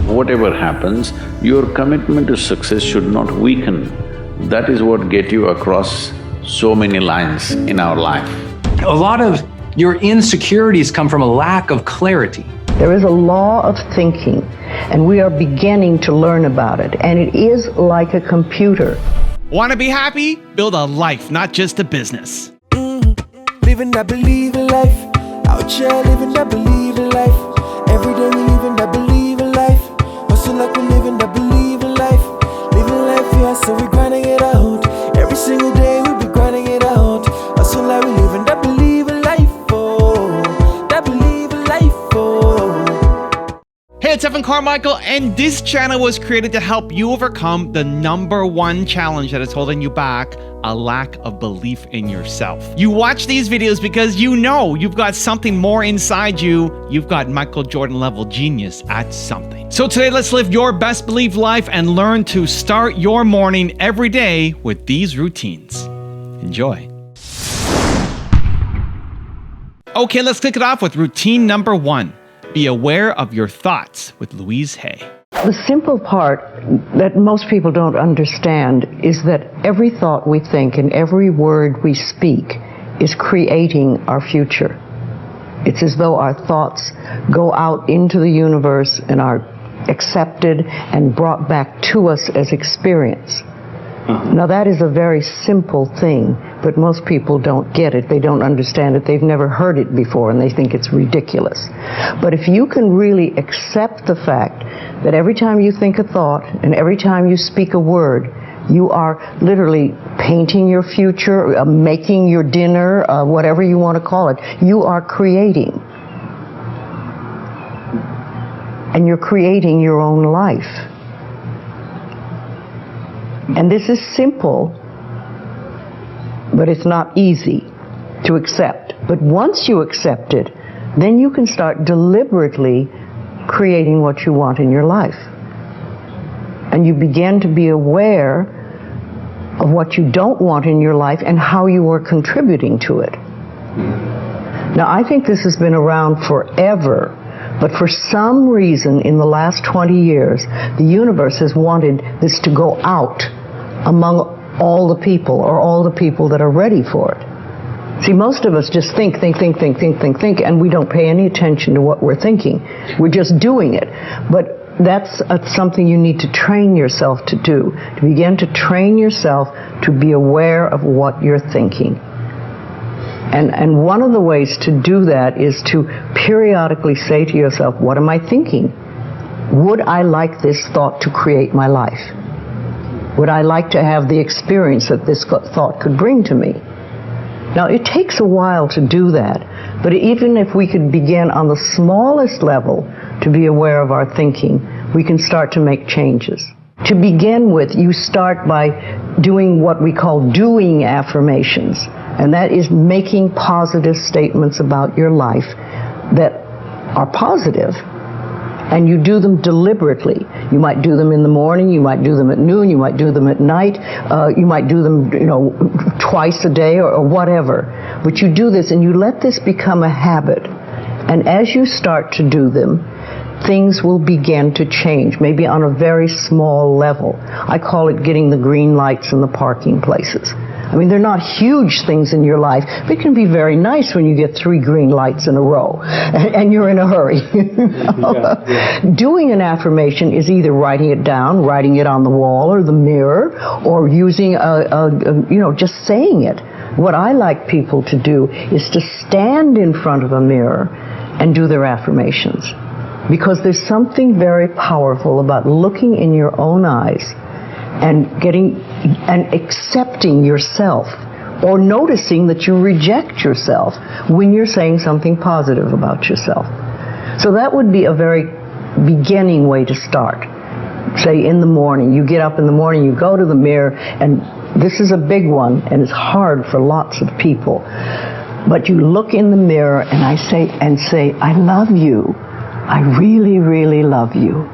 whatever happens, your commitment to success should not weaken. That is what gets you across so many lines in our life. A lot of your insecurities come from a lack of clarity. There is a law of thinking, and we are beginning to learn about it, and it is like a computer. Want to be happy? Build a life, not just a business. Living that believing life. Out here living that believing life. Every day we living that believing life. Hustle like we living that believing life. Living life, yeah, so we grinding it out. Every single day we be grinding it out. Hustle like we living that believing life, oh. That believing life, oh. Hey, it's Evan Carmichael, and this channel was created to help you overcome the #1 challenge that is holding you back: a lack of belief in yourself. You watch these videos because you know you've got something more inside you. You've got Michael Jordan level genius at something. So today, let's live your best belief life and learn to start your morning every day with these routines. Enjoy. Okay, let's kick it off with routine #1. Be aware of your thoughts with Louise Hay. The simple part that most people don't understand is that every thought we think and every word we speak is creating our future. It's as though our thoughts go out into the universe and are accepted and brought back to us as experience. Now that is a very simple thing, but most people don't get it. They don't understand it. They've never heard it before, and they think it's ridiculous. But if you can really accept the fact that every time you think a thought and every time you speak a word, you are literally painting your future, making your dinner, whatever you want to call it, you are creating. And you're creating your own life. And this is simple, but it's not easy to accept. But once you accept it, then you can start deliberately creating what you want in your life. And you begin to be aware of what you don't want in your life and how you are contributing to it. Now, I think this has been around forever. But for some reason, in the last 20 years, the universe has wanted this to go out among all the people, or all the people that are ready for it. See, most of us just think, and we don't pay any attention to what we're thinking. We're just doing it. But that's something you need to train yourself to do, to begin to train yourself to be aware of what you're thinking. And one of the ways to do that is to periodically say to yourself, what am I thinking? Would I like this thought to create my life? Would I like to have the experience that this thought could bring to me? Now, it takes a while to do that, but even if we could begin on the smallest level to be aware of our thinking, we can start to make changes. To begin with, you start by doing what we call doing affirmations. And that is making positive statements about your life that are positive. And you do them deliberately. You might do them in the morning, you might do them at noon, you might do them at night, you might do them, twice a day or whatever. But you do this and you let this become a habit. And as you start to do them, things will begin to change, maybe on a very small level. I call it getting the green lights in the parking places. I mean, they're not huge things in your life, but it can be very nice when you get 3 green lights in a row and you're in a hurry. Doing an affirmation is either writing it down, writing it on the wall or the mirror, or using just saying it. What I like people to do is to stand in front of a mirror and do their affirmations. Because there's something very powerful about looking in your own eyes and accepting yourself, or noticing that you reject yourself when you're saying something positive about yourself. So that would be a very beginning way to start. Say in the morning, you get up in the morning, you go to the mirror, and this is a big one, and it's hard for lots of people. But you look in the mirror and say, I love you. I really, really love you.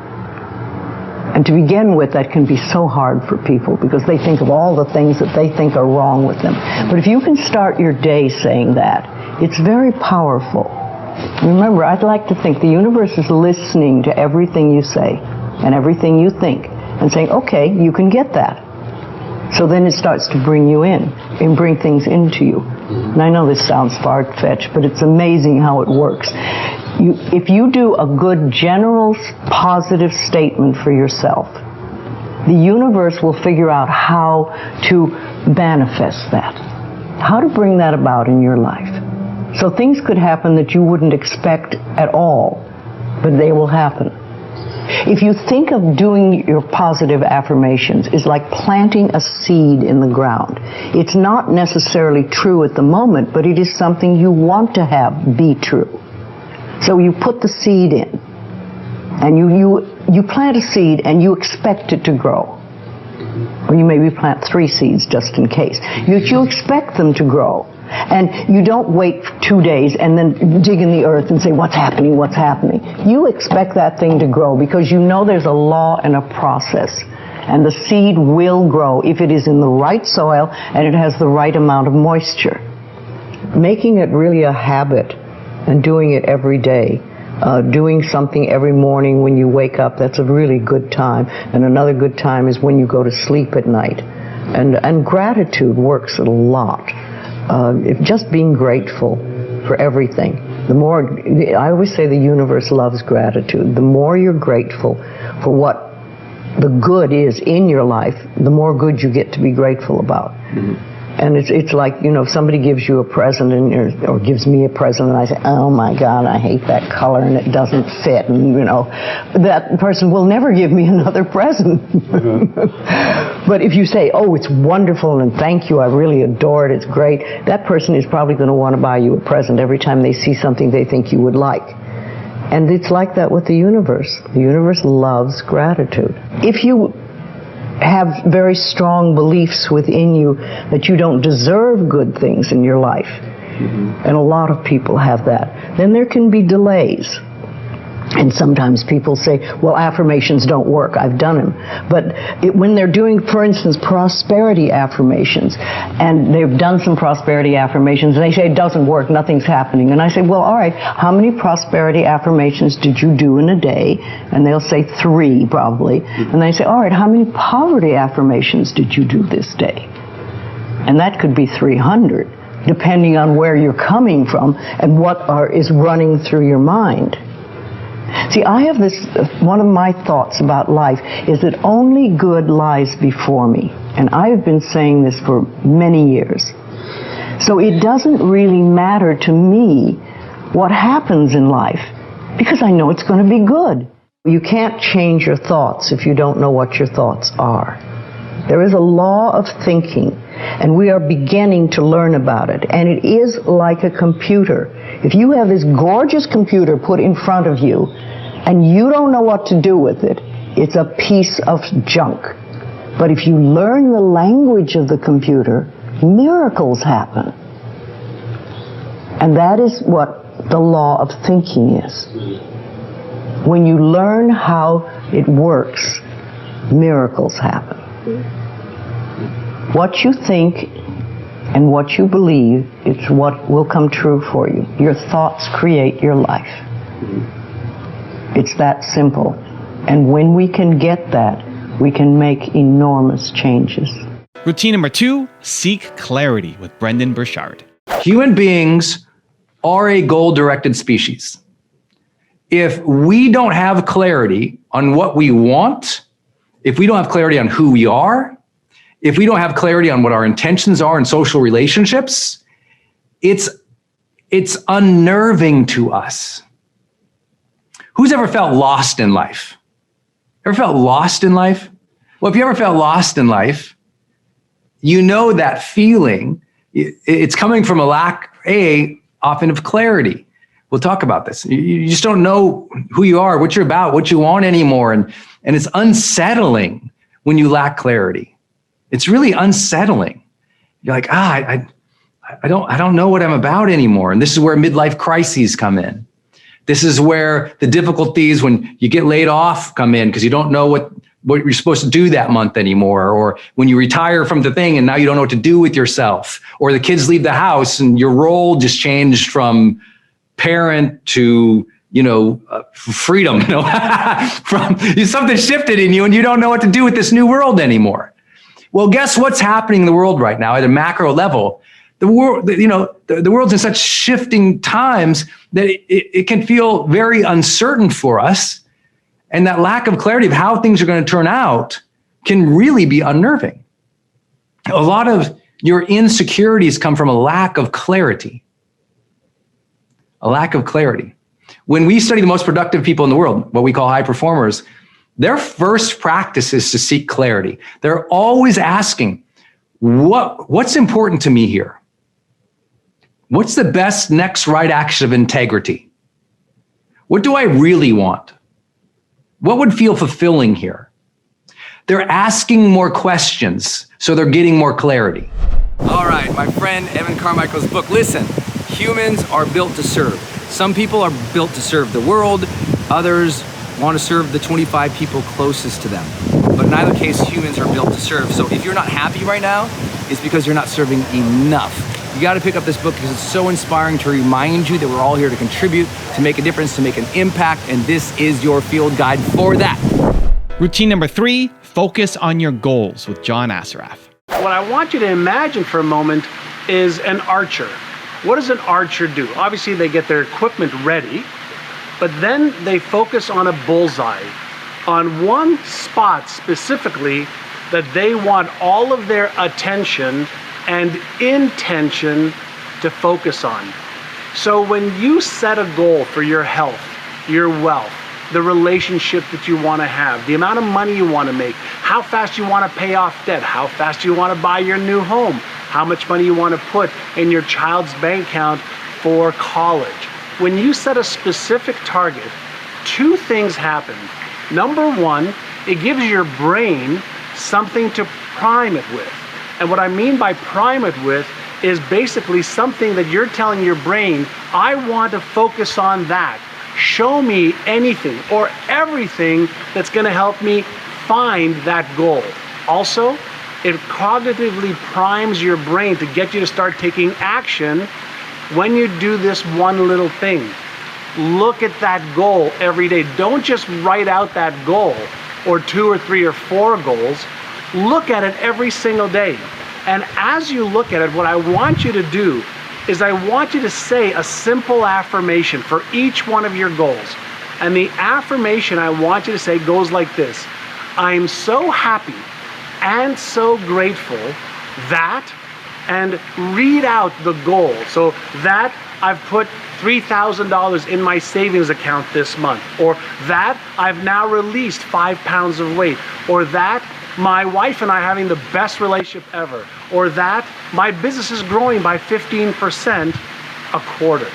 And to begin with, that can be so hard for people because they think of all the things that they think are wrong with them. But if you can start your day saying that, it's very powerful. Remember, I'd like to think the universe is listening to everything you say. and everything you think, and saying, okay, you can get that. So then it starts to bring you in and bring things into you. And I know this sounds far-fetched, but it's amazing how it works. If you do a good general positive statement for yourself, the universe will figure out how to manifest that, how to bring that about in your life. So things could happen that you wouldn't expect at all, but they will happen. If you think of doing your positive affirmations is like planting a seed in the ground. It's not necessarily true at the moment, but it is something you want to have be true. So you put the seed in, and you plant a seed and you expect it to grow. Or you maybe plant 3 seeds just in case. You expect them to grow. And you don't wait 2 days and then dig in the earth and say, what's happening, what's happening? You expect that thing to grow because you know there's a law and a process. And the seed will grow if it is in the right soil and it has the right amount of moisture. Making it really a habit and doing it every day, doing something every morning when you wake up, that's a really good time. And another good time is when you go to sleep at night. And gratitude works a lot. Just being grateful for everything. The more, I always say the universe loves gratitude. The more you're grateful for what the good is in your life, the more good you get to be grateful about. Mm-hmm. And it's like, if somebody gives you a present or gives me a present and I say, oh my God, I hate that color and it doesn't fit, and that person will never give me another present. Mm-hmm. But if you say, oh, it's wonderful and thank you, I really adore it, it's great, that person is probably going to want to buy you a present every time they see something they think you would like. And it's like that with the universe. The universe loves gratitude. If you have very strong beliefs within you that you don't deserve good things in your life, and a lot of people have that, then there can be delays. And sometimes people say, well, affirmations don't work. I've done them. But when they're doing, for instance, prosperity affirmations, and they've done some prosperity affirmations, and they say it doesn't work, nothing's happening. And I say, well, all right, how many prosperity affirmations did you do in a day? And they'll say 3, probably. And I say, all right, how many poverty affirmations did you do this day? And that could be 300, depending on where you're coming from and what is running through your mind. See, I have this, one of my thoughts about life is that only good lies before me. And I have been saying this for many years. So it doesn't really matter to me what happens in life, because I know it's going to be good. You can't change your thoughts if you don't know what your thoughts are. There is a law of thinking, and we are beginning to learn about it. And it is like a computer. If you have this gorgeous computer put in front of you, and you don't know what to do with it, it's a piece of junk. But if you learn the language of the computer, miracles happen. And that is what the law of thinking is. When you learn how it works, miracles happen. What you think and what you believe, it's what will come true for you. Your thoughts create your life. It's that simple. And when we can get that, we can make enormous changes. Routine number 2, seek clarity with Brendon Burchard. Human beings are a goal-directed species. If we don't have clarity on what we want, if we don't have clarity on who we are, if we don't have clarity on what our intentions are in social relationships, it's unnerving to us. Who's ever felt lost in life? Ever felt lost in life? Well, if you ever felt lost in life, you know that feeling. It's coming from a lack, often of clarity. We'll talk about this. You just don't know who you are, what you're about, what you want anymore. And it's unsettling when you lack clarity. It's really unsettling. You're like, I don't know what I'm about anymore. And this is where midlife crises come in. This is where the difficulties when you get laid off come in because you don't know what you're supposed to do that month anymore. Or when you retire from the thing and now you don't know what to do with yourself. Or the kids leave the house and your role just changed from parent to freedom, from something shifted in you and you don't know what to do with this new world anymore. Well, guess what's happening in the world right now at a macro level? The world, the world's in such shifting times that it can feel very uncertain for us. And that lack of clarity of how things are going to turn out can really be unnerving. A lot of your insecurities come from a lack of clarity. A lack of clarity. When we study the most productive people in the world, what we call high performers, their first practice is to seek clarity. They're always asking, what's important to me here? What's the best next right action of integrity? What do I really want? What would feel fulfilling here? They're asking more questions, so they're getting more clarity. All right, my friend Evan Carmichael's book. Listen, humans are built to serve. Some people are built to serve the world. Others want to serve the 25 people closest to them. But in either case, humans are built to serve. So if you're not happy right now, it's because you're not serving enough. You got to pick up this book because it's so inspiring to remind you that we're all here to contribute, to make a difference, to make an impact, and this is your field guide for that. Routine number 3, focus on your goals with John Assaraf. What I want you to imagine for a moment is an archer. What does an archer do? Obviously, they get their equipment ready, but then they focus on a bullseye, on one spot specifically that they want all of their attention and intention to focus on. So when you set a goal for your health, your wealth, the relationship that you want to have, the amount of money you want to make, how fast you want to pay off debt, how fast you want to buy your new home, how much money you want to put in your child's bank account for college. When you set a specific target, 2 things happen. Number 1, it gives your brain something to prime it with. And what I mean by prime it with is basically something that you're telling your brain, I want to focus on that. Show me anything or everything that's going to help me find that goal. Also, it cognitively primes your brain to get you to start taking action when you do this one little thing. Look at that goal every day. Don't just write out that goal or 2 or 3 or 4 goals. Look at it every single day. And as you look at it, what I want you to do is I want you to say a simple affirmation for each one of your goals. And the affirmation I want you to say goes like this. I'm so happy and so grateful that, and read out the goal. So that I've put $3,000 in my savings account this month, or that I've now released 5 pounds of weight, or that my wife and I are having the best relationship ever, or that my business is growing by 15% a quarter.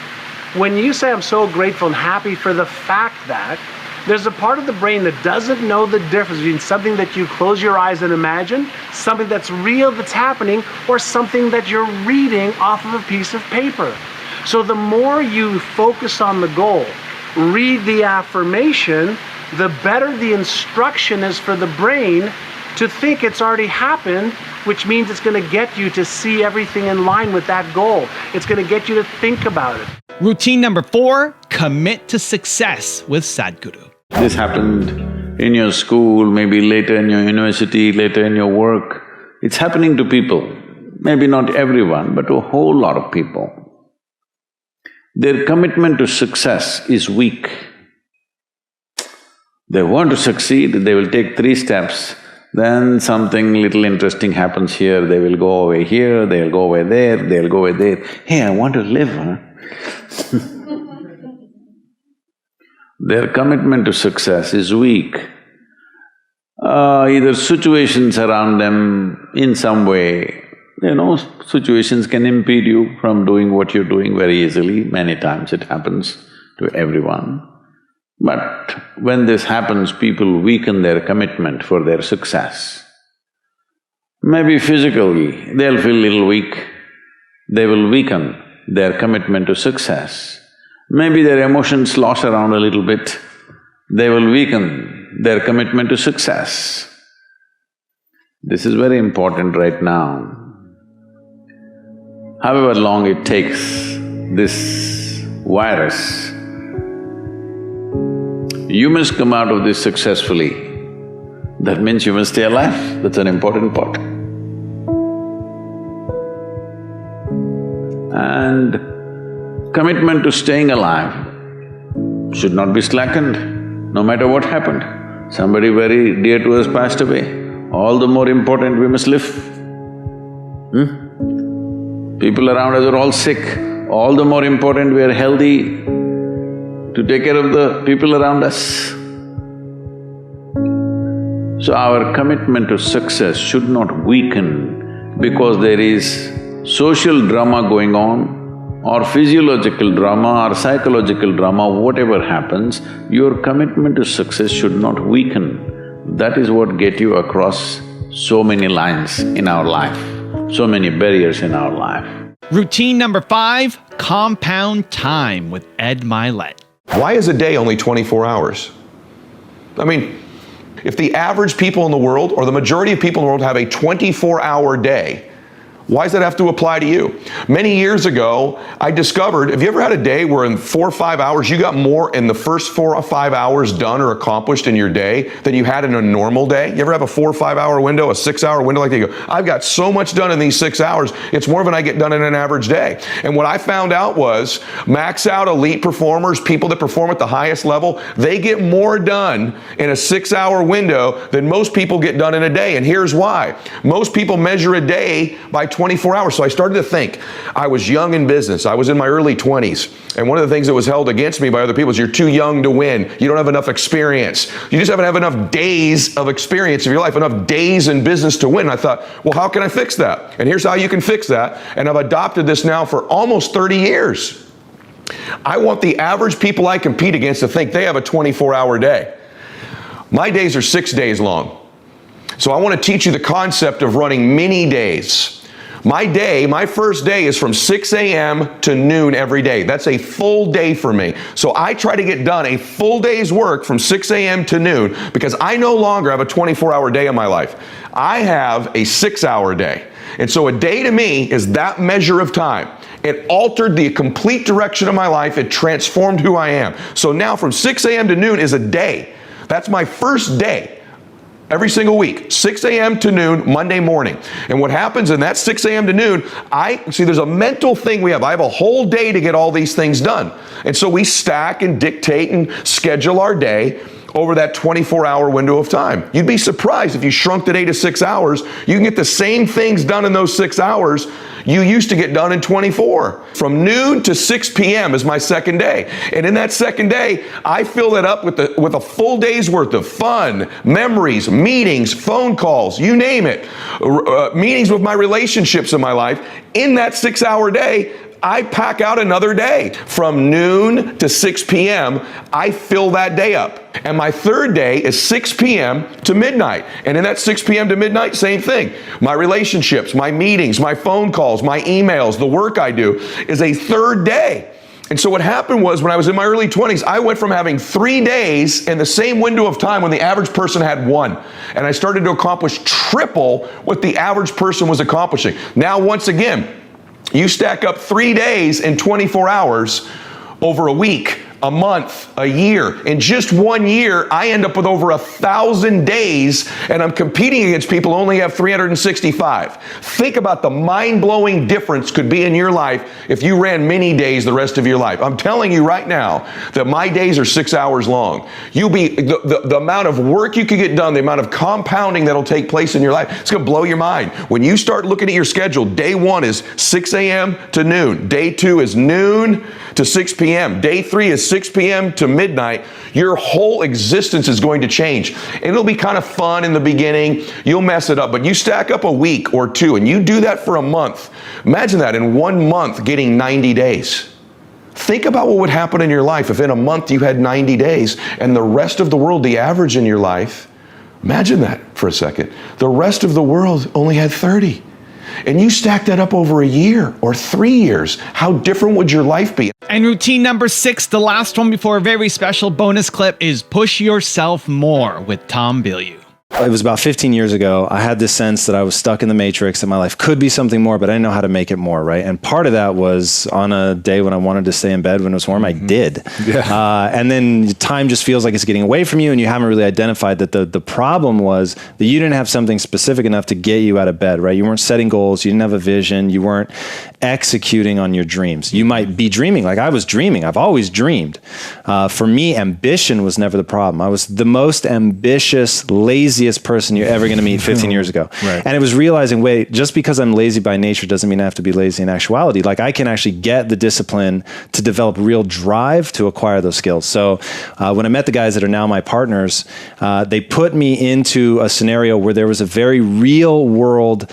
When you say I'm so grateful and happy for the fact that, there's a part of the brain that doesn't know the difference between something that you close your eyes and imagine, something that's real that's happening, or something that you're reading off of a piece of paper. So the more you focus on the goal, read the affirmation, the better the instruction is for the brain to think it's already happened, which means it's going to get you to see everything in line with that goal. It's going to get you to think about it. Routine number 4, commit to success with Sadhguru. This happened in your school, maybe later in your university, later in your work. It's happening to people, maybe not everyone, but to a whole lot of people. Their commitment to success is weak. They want to succeed, they will take 3 steps, then something little interesting happens here, they will go away here, they'll go away there, they'll go away there. Hey, I want to live, huh? Their commitment to success is weak. Either situations around them in some way, situations can impede you from doing what you're doing very easily. Many times it happens to everyone. But when this happens, people weaken their commitment for their success. Maybe physically, they'll feel a little weak, they will weaken their commitment to success. Maybe their emotions slosh around a little bit, they will weaken their commitment to success. This is very important right now. However long it takes this virus You must come out of this successfully. That means you must stay alive. That's an important part. And commitment to staying alive should not be slackened, no matter what happened. Somebody very dear to us passed away. All the more important we must live. People around us are all sick. All the more important we are healthy to take care of the people around us. So our commitment to success should not weaken because there is social drama going on, or physiological drama or psychological drama, whatever happens, your commitment to success should not weaken. That is what gets you across so many lines in our life, so many barriers in our life. Routine number 5, compound time with Ed Mylett. Why is a day only 24 hours? I mean, if the average people in the world, or the majority of people in the world, have a 24-hour day, why does that have to apply to you? Many years ago, I discovered, have you ever had a day where in 4 or 5 hours, you got more in the first 4 or 5 hours done or accomplished in your day than you had in a normal day? You ever have a 4 or 5 hour window, a 6 hour window like that? You go, I've got so much done in these 6 hours, it's more than I get done in an average day. And what I found out was, max out elite performers, people that perform at the highest level, they get more done in a 6 hour window than most people get done in a day. And here's why. Most people measure a day by 24 hours. So I started to think, I was young in business, I was in my early 20s, and one of the things that was held against me by other people is you're too young to win, you don't have enough experience, you just haven't have enough days of experience of your life, enough days in business to win. And I thought, well, how can I fix that? And here's how you can fix that, and I've adopted this now for almost 30 years. I want the average people I compete against to think they have a 24-hour day. My days are 6 days long. So I want to teach you the concept of running mini days. My first day is from 6 a.m. to noon every day. That's a full day for me. So I try to get done a full day's work from 6 a.m. to noon because I no longer have a 24-hour day in my life. I have a 6-hour day. And so a day to me is that measure of time. It altered the complete direction of my life. It transformed who I am. So now from 6 a.m. to noon is a day. That's my first day. Every single week, 6 a.m. to noon, Monday morning. And what happens in that 6 a.m. to noon, there's a mental thing we have. I have a whole day to get all these things done. And so we stack and dictate and schedule our day over that 24-hour window of time. You'd be surprised if you shrunk the day to 6 hours, you can get the same things done in those 6 hours you used to get done in 24. From noon to 6 p.m. is my second day. And in that second day, I fill that up with a full day's worth of fun, memories, meetings, phone calls, you name it, meetings with my relationships in my life. In that 6-hour day, I pack out another day. From noon to 6 p.m., I fill that day up. And my third day is 6 p.m. to midnight. And in that 6 p.m. to midnight, same thing. My relationships, my meetings, my phone calls, my emails, the work I do is a third day. And so what happened was when I was in my early 20s, I went from having 3 days in the same window of time when the average person had 1. And I started to accomplish triple what the average person was accomplishing. Now, once again, you stack up 3 days in 24 hours over a week, a month, a year. In just 1 year, I end up with over 1,000 days, and I'm competing against people who only have 365. Think about the mind-blowing difference could be in your life if you ran mini days the rest of your life. I'm telling you right now that my days are 6 hours long. The amount of work you could get done, the amount of compounding that'll take place in your life, it's going to blow your mind. When you start looking at your schedule, day 1 is 6 a.m. to noon. Day 2 is noon to 6 p.m. Day 3 is 6 p.m. to midnight. Your whole existence is going to change. It'll be kind of fun in the beginning. You'll mess it up, but you stack up a week or 2 and you do that for a month. Imagine that in 1 month getting 90 days. Think about what would happen in your life if in a month you had 90 days and the rest of the world, the average in your life, imagine that for a second. The rest of the world only had 30. And you stack that up over a year or 3 years, how different would your life be? And routine number 6, the last one before a very special bonus clip, is push yourself more with Tom Bilyeu. It was about 15 years ago. I had this sense that I was stuck in the matrix, that my life could be something more, but I didn't know how to make it more, right? And part of that was on a day when I wanted to stay in bed when it was warm, I did. Yeah. And then time just feels like it's getting away from you, and you haven't really identified that the problem was that you didn't have something specific enough to get you out of bed, right? You weren't setting goals, you didn't have a vision, you weren't executing on your dreams. You might be dreaming, like I was dreaming. I've always dreamed. For me, ambition was never the problem. I was the most ambitious, laziest person you're ever going to meet 15 years ago. Right. And it was realizing, wait, just because I'm lazy by nature doesn't mean I have to be lazy in actuality. Like I can actually get the discipline to develop real drive to acquire those skills. So when I met the guys that are now my partners, they put me into a scenario where there was a very real world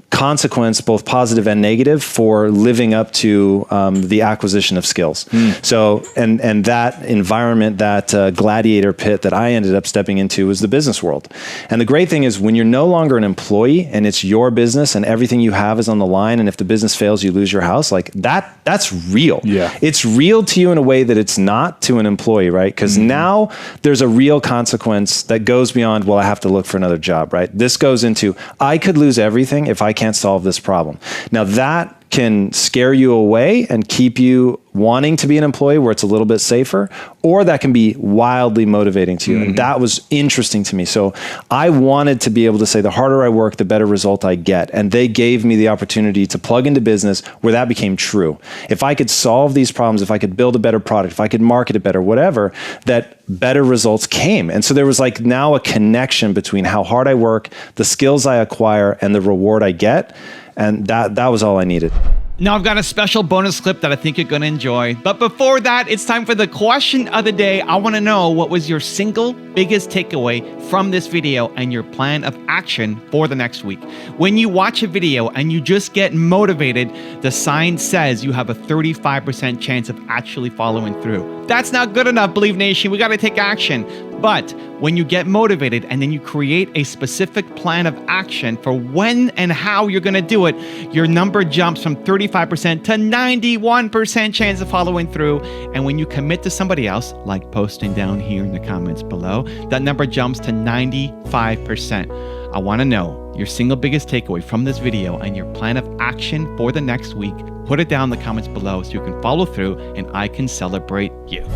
consequence, both positive and negative, for living up to the acquisition of skills. So, and that environment, that gladiator pit that I ended up stepping into was the business world. And the great thing is when you're no longer an employee and it's your business and everything you have is on the line, and if the business fails, you lose your house, like that's real. Yeah. It's real to you in a way that it's not to an employee, right? Because now there's a real consequence that goes beyond, well, I have to look for another job, right? This goes into, I could lose everything if I can't solve this problem. Now that can scare you away and keep you wanting to be an employee where it's a little bit safer, or that can be wildly motivating to you. And that was interesting to me. So I wanted to be able to say, the harder I work, the better result I get. And they gave me the opportunity to plug into business where that became true. If I could solve these problems, if I could build a better product, if I could market it better, whatever, that better results came. And so there was like now a connection between how hard I work, the skills I acquire, and the reward I get. And that was all I needed. Now I've got a special bonus clip that I think you're going to enjoy. But before that, it's time for the question of the day. I want to know, what was your single biggest takeaway from this video and your plan of action for the next week? When you watch a video and you just get motivated, the sign says you have a 35% chance of actually following through. That's not good enough, Believe Nation. We got to take action. But when you get motivated and then you create a specific plan of action for when and how you're going to do it, your number jumps from 35% to 91% chance of following through. And when you commit to somebody else, like posting down here in the comments below, that number jumps to 95%. I want to know your single biggest takeaway from this video and your plan of action for the next week. Put it down in the comments below so you can follow through and I can celebrate you.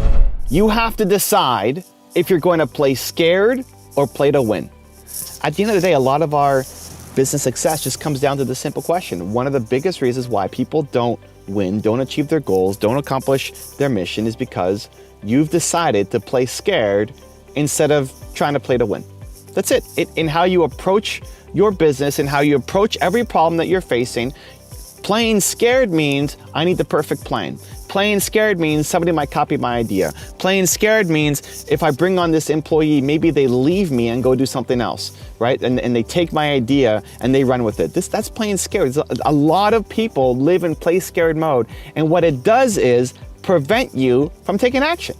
You have to decide if you're going to play scared or play to win. At the end of the day, a lot of our business success just comes down to the simple question. One of the biggest reasons why people don't win, don't achieve their goals, don't accomplish their mission is because you've decided to play scared instead of trying to play to win. That's it. In how you approach your business and how you approach every problem that you're facing, playing scared means I need the perfect plan. Playing scared means somebody might copy my idea. Playing scared means if I bring on this employee, maybe they leave me and go do something else, right? And they take my idea and they run with it. That's playing scared. A lot of people live in play scared mode. And what it does is prevent you from taking action.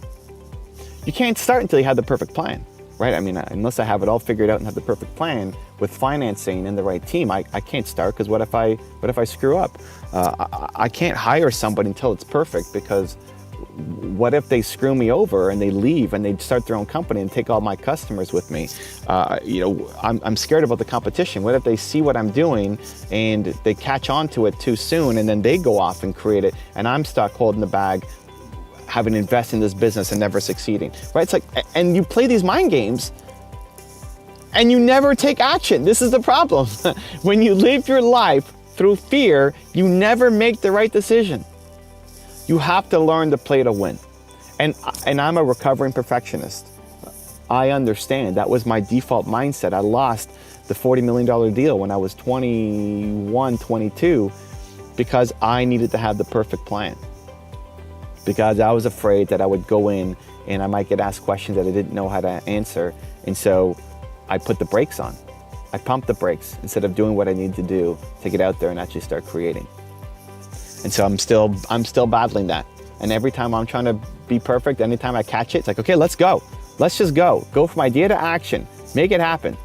You can't start until you have the perfect plan, right? I mean, unless I have it all figured out and have the perfect plan with financing and the right team, I can't start, because what if I screw up? I can't hire somebody until it's perfect, because what if they screw me over and they leave and they start their own company and take all my customers with me? I'm scared about the competition. What if they see what I'm doing and they catch on to it too soon and then they go off and create it and I'm stuck holding the bag, having invested in this business and never succeeding, right? It's like, and you play these mind games and you never take action. This is the problem. When you live your life through fear, you never make the right decision. You have to learn to play to win. And I'm a recovering perfectionist. I understand. That was my default mindset. I lost the $40 million deal when I was 21, 22, because I needed to have the perfect plan. Because I was afraid that I would go in and I might get asked questions that I didn't know how to answer. And so I put the brakes on. I pumped the brakes instead of doing what I need to do to get out there and actually start creating. And so I'm still battling that. And every time I'm trying to be perfect, anytime I catch it, it's like, okay, let's go. Let's just go. Go from idea to action. Make it happen.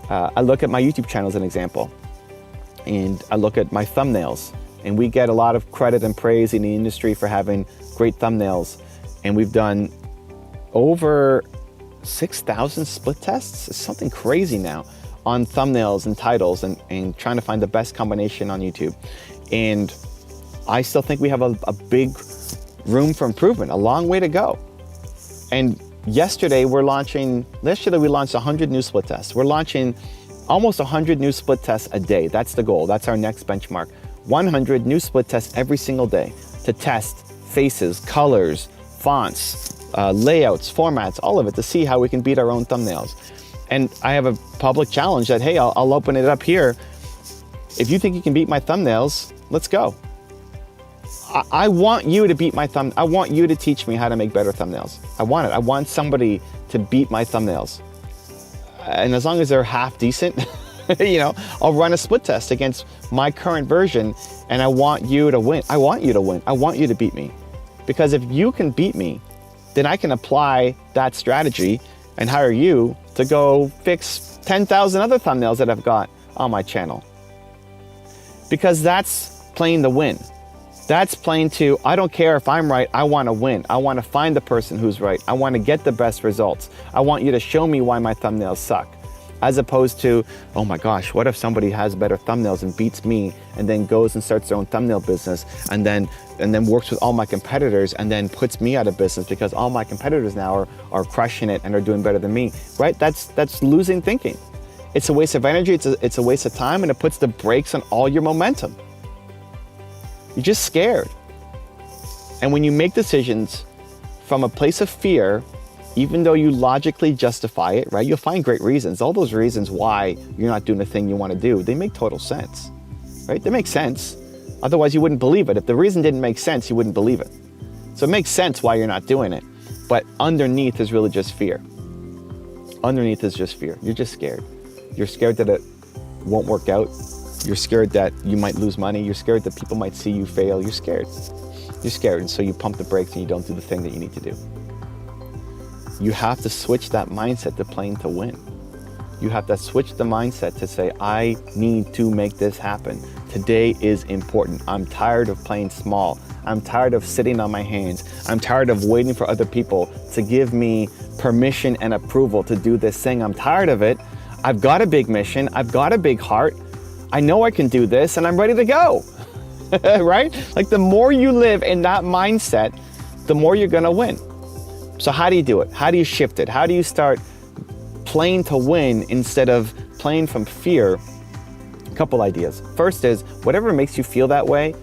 I look at my YouTube channel as an example. And I look at my thumbnails. And we get a lot of credit and praise in the industry for having great thumbnails. And we've done over 6,000 split tests. It's something crazy now on thumbnails and titles and trying to find the best combination on YouTube. And I still think we have a big room for improvement, a long way to go. And yesterday we launched 100 new split tests. We're launching almost 100 new split tests a day. That's the goal. That's our next benchmark. 100 new split tests every single day to test faces, colors, fonts, layouts, formats, all of it, to see how we can beat our own thumbnails. And I have a public challenge that, hey, I'll open it up here. If you think you can beat my thumbnails, let's go. I want you to beat my thumb. I want you to teach me how to make better thumbnails. I want it. I want somebody to beat my thumbnails. And as long as they're half decent, I'll run a split test against my current version, and I want you to win. I want you to win. I want you to beat me. Because if you can beat me, then I can apply that strategy and hire you to go fix 10,000 other thumbnails that I've got on my channel. Because that's playing the win. That's playing to, I don't care if I'm right, I want to win. I want to find the person who's right. I want to get the best results. I want you to show me why my thumbnails suck. As opposed to, oh my gosh, what if somebody has better thumbnails and beats me and then goes and starts their own thumbnail business and then works with all my competitors and then puts me out of business because all my competitors now are crushing it and are doing better than me, right? That's losing thinking. It's a waste of energy, it's a waste of time, and it puts the brakes on all your momentum. You're just scared. And when you make decisions from a place of fear, even though you logically justify it, right? You'll find great reasons. All those reasons why you're not doing the thing you want to do, they make total sense, right? They make sense. Otherwise, you wouldn't believe it. If the reason didn't make sense, you wouldn't believe it. So it makes sense why you're not doing it. But underneath is really just fear. Underneath is just fear. You're just scared. You're scared that it won't work out. You're scared that you might lose money. You're scared that people might see you fail. You're scared. You're scared. And so you pump the brakes and you don't do the thing that you need to do. You have to switch that mindset to playing to win. You have to switch the mindset to say, I need to make this happen. Today is important. I'm tired of playing small. I'm tired of sitting on my hands. I'm tired of waiting for other people to give me permission and approval to do this thing. I'm tired of it. I've got a big mission. I've got a big heart. I know I can do this and I'm ready to go, right? Like the more you live in that mindset, the more you're gonna win. So how do you do it? How do you shift it? How do you start playing to win instead of playing from fear? A couple ideas. First is, whatever makes you feel that way,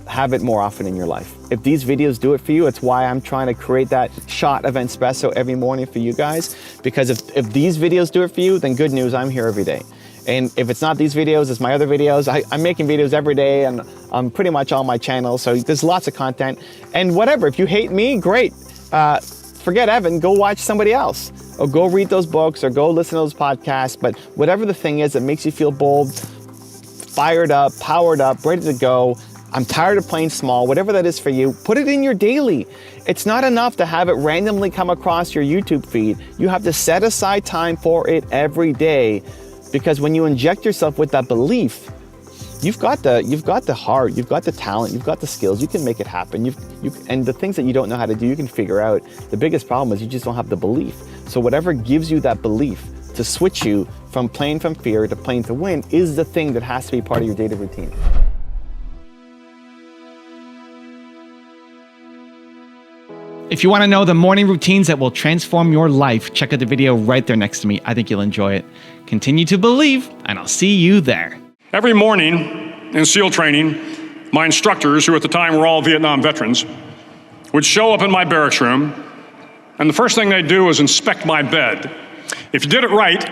have it more often in your life. If these videos do it for you, it's why I'm trying to create that shot of espresso every morning for you guys. Because if these videos do it for you, then good news, I'm here every day. And if it's not these videos, it's my other videos. I'm making videos every day and I'm pretty much on my channel. So there's lots of content. And whatever, if you hate me, great. Forget Evan, go watch somebody else. Or go read those books or go listen to those podcasts. But whatever the thing is that makes you feel bold, fired up, powered up, ready to go. I'm tired of playing small, whatever that is for you, put it in your daily. It's not enough to have it randomly come across your YouTube feed. You have to set aside time for it every day. Because when you inject yourself with that belief, you've got the heart, you've got the talent, you've got the skills, you can make it happen. And the things that you don't know how to do, you can figure out. The biggest problem is you just don't have the belief. So whatever gives you that belief to switch you from playing from fear to playing to win is the thing that has to be part of your daily routine. If you want to know the morning routines that will transform your life, check out the video right there next to me. I think you'll enjoy it. Continue to believe, and I'll see you there. Every morning in SEAL training, my instructors, who at the time were all Vietnam veterans, would show up in my barracks room, and the first thing they'd do was inspect my bed. If you did it right,